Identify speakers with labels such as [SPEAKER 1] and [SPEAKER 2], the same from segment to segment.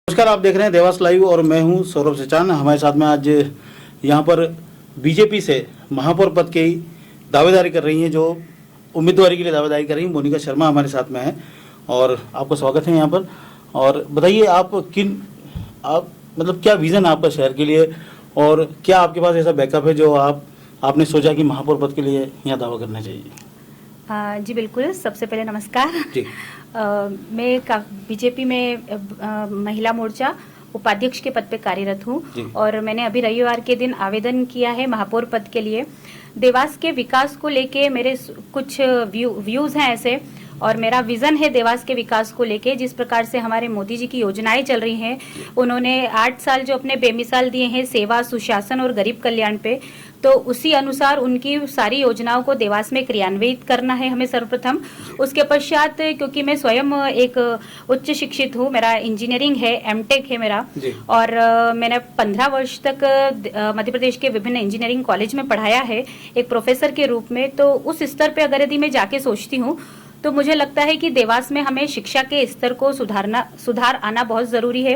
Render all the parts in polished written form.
[SPEAKER 1] नमस्कार, आप देख रहे हैं देवास लाइव और मैं हूं सौरभ सचान। हमारे साथ में आज यहां पर बीजेपी से महापौर पद की दावेदारी कर रही हैं, जो उम्मीदवारी के लिए दावेदारी कर रही हैं, मोनिका शर्मा हमारे साथ में है और आपका स्वागत है यहां पर। और बताइए आप मतलब क्या विज़न है आपका शहर के लिए और क्या आपके पास ऐसा बैकअप है जो आपने सोचा कि महापौर पद के लिए यहाँ दावा करना चाहिए?
[SPEAKER 2] जी बिल्कुल। सबसे पहले नमस्कार
[SPEAKER 1] जी।
[SPEAKER 2] मैं बीजेपी में महिला मोर्चा उपाध्यक्ष के पद पे कार्यरत हूँ और मैंने अभी रविवार के दिन आवेदन किया है महापौर पद के लिए। देवास के विकास को लेके मेरे कुछ व्यूज हैं ऐसे, और मेरा विजन है देवास के विकास को लेके। जिस प्रकार से हमारे मोदी जी की योजनाएं चल रही हैं, उन्होंने 8 साल जो अपने बेमिसाल दिए हैं सेवा, सुशासन और गरीब कल्याण पे, तो उसी अनुसार उनकी सारी योजनाओं को देवास में क्रियान्वित करना है हमें सर्वप्रथम। उसके पश्चात, क्योंकि मैं स्वयं एक उच्च शिक्षित हूँ, मेरा इंजीनियरिंग है, एमटेक है मेरा, और मैंने 15 वर्ष तक मध्य प्रदेश के विभिन्न इंजीनियरिंग कॉलेज में पढ़ाया है एक प्रोफेसर के रूप में। तो उस स्तर पे अगर यदि मैं जाके सोचती हूँ तो मुझे लगता है कि देवास में हमें शिक्षा के स्तर को सुधार आना बहुत जरूरी है।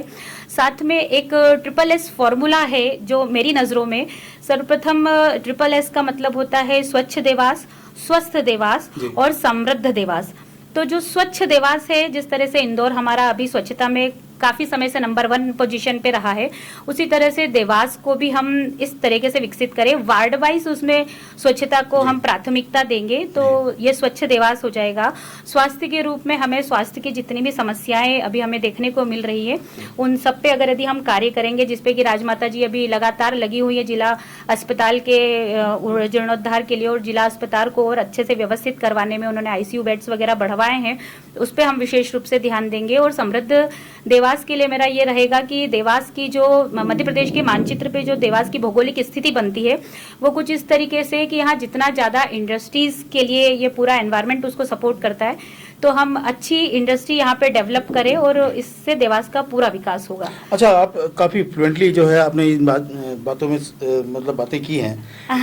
[SPEAKER 2] साथ में एक SSS फॉर्मूला है जो मेरी नजरों में, सर्वप्रथम SSS का मतलब होता है स्वच्छ देवास, स्वस्थ देवास और समृद्ध देवास। तो जो स्वच्छ देवास है, जिस तरह से इंदौर हमारा अभी स्वच्छता में काफी समय से नंबर 1 पोजीशन पे रहा है, उसी तरह से देवास को भी हम इस तरीके से विकसित करें, वार्ड वाइज उसमें स्वच्छता को हम प्राथमिकता देंगे तो ये स्वच्छ देवास हो जाएगा। स्वास्थ्य के रूप में हमें स्वास्थ्य की जितनी भी समस्याएं अभी हमें देखने को मिल रही है, उन सब पे अगर यदि हम कार्य करेंगे, जिसपे कि राजमाता जी अभी लगातार लगी हुई है जिला अस्पताल के जीर्णोद्धार के लिए, और जिला अस्पताल को और अच्छे से व्यवस्थित करवाने में उन्होंने ICU बेड्स वगैरह बढ़वाए हैं, उस पर हम विशेष रूप से ध्यान देंगे। और समृद्ध देवास के लिए मेरा ये रहेगा कि देवास की जो मध्य प्रदेश के मानचित्र पे जो देवास की भौगोलिक स्थिति बनती है, वो कुछ इस तरीके से कि यहाँ जितना ज्यादा इंडस्ट्रीज के लिए ये पूरा एनवायरनमेंट उसको सपोर्ट करता है, तो हम अच्छी इंडस्ट्री यहाँ पे डेवलप करें और इससे देवास का पूरा विकास होगा।
[SPEAKER 1] अच्छा, आप काफी फ्लुएंटली जो है आपने इन बातों में मतलब बातें की हैं,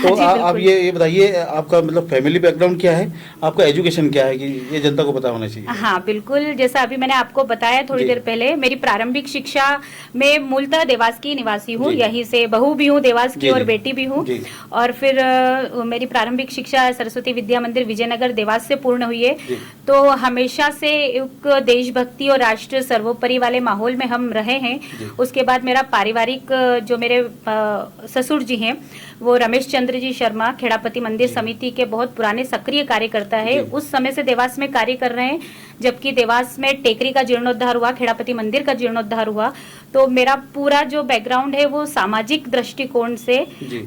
[SPEAKER 1] तो आप ये बताइए आपका मतलब फैमिली बैकग्राउंड क्या है, आपका एजुकेशन क्या है, कि ये जनता को पता होना चाहिए।
[SPEAKER 2] हाँ बिल्कुल, जैसा अभी मैंने आपको बताया थोड़ी देर पहले, मेरी प्रारंभिक शिक्षा में मूलतः देवास की निवासी हूँ, यहीं से बहू भी हूँ देवास की और बेटी भी हूँ। और फिर मेरी प्रारंभिक शिक्षा सरस्वती विद्या मंदिर विजयनगर देवास से पूर्ण हुई है। तो हमेशा से एक देशभक्ति और राष्ट्र सर्वोपरि वाले माहौल में हम रहे हैं। उसके बाद मेरा पारिवारिक, जो मेरे ससुर जी हैं, वो रमेश चंद्र जी शर्मा खेड़ापति मंदिर समिति के बहुत पुराने सक्रिय कार्यकर्ता है, उस समय से देवास में कार्य कर रहे हैं, जबकि देवास में टेकरी का जीर्णोद्धार हुआ, खेड़ापति मंदिर का जीर्णोद्धार हुआ। तो मेरा पूरा जो बैकग्राउंड है वो सामाजिक दृष्टिकोण से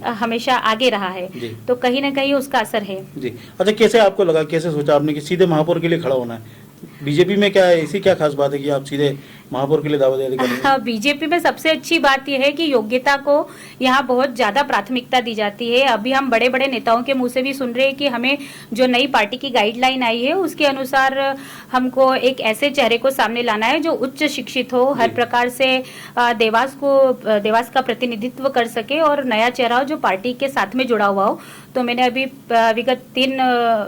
[SPEAKER 2] हमेशा आगे रहा है, तो कहीं ना कहीं उसका असर है।
[SPEAKER 1] जी। अच्छा, कैसे आपको लगा, कैसे सोचा आपने कि सीधे महापौर के लिए खड़ा होना है? बीजेपी में क्या है, ऐसी क्या खास बात है कि आप सीधे महापौर के लिए दावेदारी कर रहे हैं?
[SPEAKER 2] हाँ, बीजेपी में सबसे अच्छी बात यह है कि योग्यता को यहाँ बहुत ज्यादा प्राथमिकता दी जाती है। अभी हम बड़े बड़े नेताओं के मुंह से भी सुन रहे हैं कि हमें जो नई पार्टी की गाइडलाइन आई है उसके अनुसार हमको एक ऐसे चेहरे को सामने लाना है जो उच्च शिक्षित हो, हर प्रकार से देवास का प्रतिनिधित्व कर सके और नया चेहरा हो जो पार्टी के साथ में जुड़ा हुआ हो। तो मैंने अभी विगत 3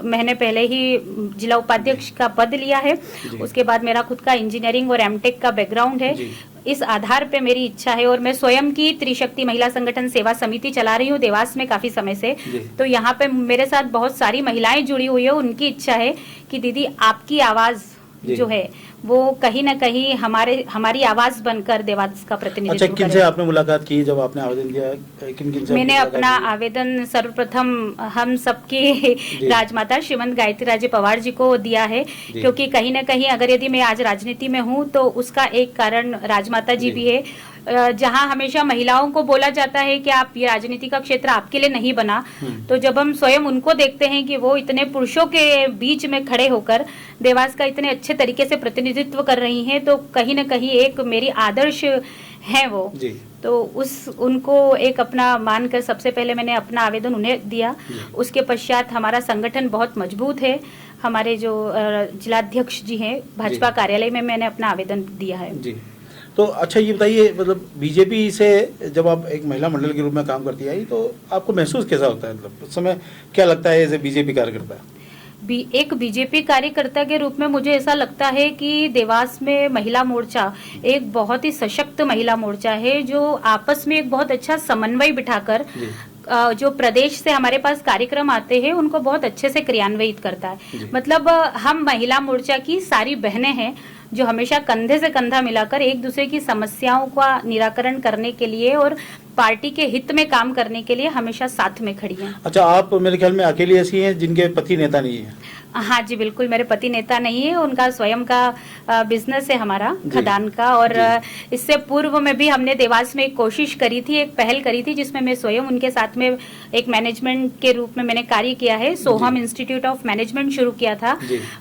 [SPEAKER 2] महीने पहले ही जिला उपाध्यक्ष का पद लिया है। उसके बाद मेरा खुद का इंजीनियरिंग और एमटेक का बैकग्राउंड है। इस आधार पे मेरी इच्छा है, और मैं स्वयं की त्रिशक्ति महिला संगठन सेवा समिति चला रही हूँ देवास में काफी समय से। तो यहाँ पे मेरे साथ बहुत सारी महिलाएं जुड़ी हुई है। उनकी इच्छा है कि दीदी आपकी आवाज जो है वो कहीं ना कहीं हमारी आवाज बनकर देवास का प्रतिनिधित्व करे।
[SPEAKER 1] अच्छा, किनसे आपने मुलाकात की जब आपने आवेदन दिया? किन से
[SPEAKER 2] मैंने अपना आवेदन सर्वप्रथम हम सबकी राजमाता श्रीमंत गायत्री राजे पवार जी को दिया है, क्योंकि कहीं ना कहीं अगर यदि मैं आज राजनीति में हूँ तो उसका एक कारण राजमाता जी भी है। जहां हमेशा महिलाओं को बोला जाता है कि आप ये राजनीति का क्षेत्र आपके लिए नहीं बना, तो जब हम स्वयं उनको देखते हैं कि वो इतने पुरुषों के बीच में खड़े होकर देवास का इतने अच्छे तरीके से प्रतिनिधित्व कर रही हैं, तो कहीं ना कहीं एक मेरी आदर्श है वो। तो उनको एक अपना मानकर सबसे पहले मैंने अपना आवेदन उन्हें दिया। उसके पश्चात हमारा संगठन बहुत मजबूत है, हमारे जो जिलाध्यक्ष जी हैं भाजपा कार्यालय में मैंने अपना आवेदन दिया है।
[SPEAKER 1] तो अच्छा, ये बताइए, मतलब बीजेपी से जब आप एक महिला मंडल के रूप में काम करती आई, तो आपको महसूस कैसा होता है? मतलब उस समय क्या लगता है एज ए बीजेपी कार्यकर्ता?
[SPEAKER 2] एक बीजेपी कार्यकर्ता के रूप में मुझे ऐसा लगता है कि देवास में महिला मोर्चा एक बहुत ही सशक्त महिला मोर्चा है, जो आपस में एक बहुत अच्छा समन्वय बिठाकर जो प्रदेश से हमारे पास कार्यक्रम आते हैं उनको बहुत अच्छे से क्रियान्वित करता है। मतलब हम महिला मोर्चा की सारी बहनें हैं जो हमेशा कंधे से कंधा मिलाकर एक दूसरे की समस्याओं का निराकरण करने के लिए और पार्टी के हित में काम करने के लिए हमेशा साथ में खड़ी हैं।
[SPEAKER 1] अच्छा, आप मेरे ख्याल में अकेली ऐसी हैं जिनके पति नेता नहीं है?
[SPEAKER 2] हाँ जी बिल्कुल, मेरे पति नेता नहीं है, उनका स्वयं का बिजनेस है हमारा खदान का। और इससे पूर्व में भी हमने देवास में एक कोशिश करी थी, एक पहल करी थी जिसमें मैं स्वयं उनके साथ में एक मैनेजमेंट के रूप में मैंने कार्य किया है। सोहम इंस्टीट्यूट ऑफ मैनेजमेंट शुरू किया था,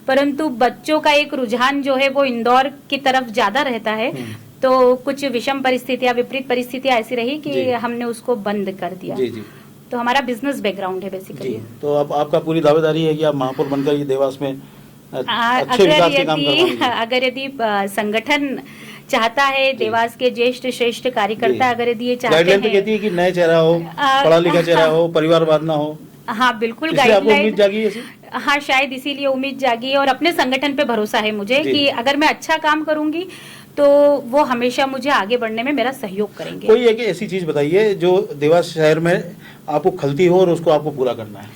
[SPEAKER 2] परंतु बच्चों का एक रुझान जो है वो इंदौर की तरफ ज्यादा रहता है, तो कुछ विषम परिस्थितियां, विपरीत परिस्थितियां ऐसी रही कि हमने उसको बंद कर दिया। तो हमारा बिजनेस बैकग्राउंड है बेसिकली।
[SPEAKER 1] तो अब आपका पूरी दावेदारी है कि आप महापौर बनकर ये देवास में अच्छे विकास के काम करवाएंगे।
[SPEAKER 2] अगर यदि संगठन चाहता है, देवास के ज्येष्ठ श्रेष्ठ कार्यकर्ता अगर यदि ये चाहते हैं,
[SPEAKER 1] कहती है कि नया चेहरा हो, पढ़ा लिखा चेहरा हो, परिवारवाद ना हो।
[SPEAKER 2] हाँ बिल्कुल,
[SPEAKER 1] गाइडलाइन जागी ऐसी?
[SPEAKER 2] हाँ शायद इसीलिए उम्मीद जागी और अपने संगठन पे भरोसा है मुझे कि अगर मैं अच्छा काम करूंगी तो वो हमेशा मुझे आगे बढ़ने में मेरा सहयोग करेंगे।
[SPEAKER 1] कोई एक ऐसी चीज बताइए जो देवास शहर में आपको खलती हो और उसको आपको पूरा करना है।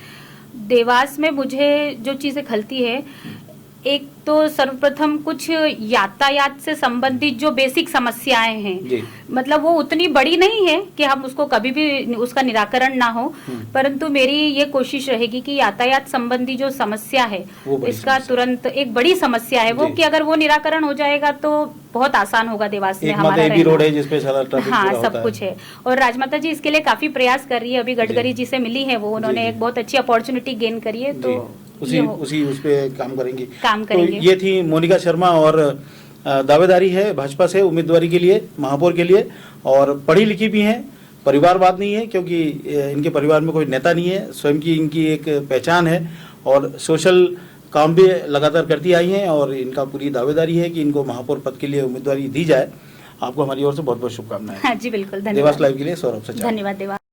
[SPEAKER 2] देवास में मुझे जो चीजें खलती है, एक तो सर्वप्रथम कुछ यातायात से संबंधित जो बेसिक समस्याएं हैं, मतलब वो उतनी बड़ी नहीं है कि हम उसको कभी भी उसका निराकरण ना हो, परंतु मेरी ये कोशिश रहेगी कि यातायात संबंधी जो समस्या है इसका तुरंत, एक बड़ी समस्या है वो, कि अगर वो निराकरण हो जाएगा तो बहुत आसान होगा देवास में हमारा
[SPEAKER 1] रोड है जिसपे सारा ट्रैफिक
[SPEAKER 2] हाँ सब कुछ है। और राजमाता जी इसके लिए काफी प्रयास कर रही है, अभी गडकरी जी से मिली है वो, उन्होंने एक बहुत अच्छी अपॉर्चुनिटी गेन करी है, तो
[SPEAKER 1] उस पे काम करेंगे।
[SPEAKER 2] तो
[SPEAKER 1] ये थी मोनिका शर्मा और दावेदारी है भाजपा से उम्मीदवारी के लिए, महापौर के लिए, और पढ़ी लिखी भी हैं, परिवारवाद नहीं है क्योंकि इनके परिवार में कोई नेता नहीं है, स्वयं की इनकी एक पहचान है और सोशल काम भी लगातार करती आई हैं और इनका पूरी दावेदारी है कि इनको महापौर पद के लिए उम्मीदवारी दी जाए। आपको हमारी ओर से बहुत बहुत शुभकामनाएं।
[SPEAKER 2] हाँ जी बिल्कुल, धन्यवाद।
[SPEAKER 1] देवास लाइव के लिए सौरभ सचान।
[SPEAKER 2] धन्यवाद देवास।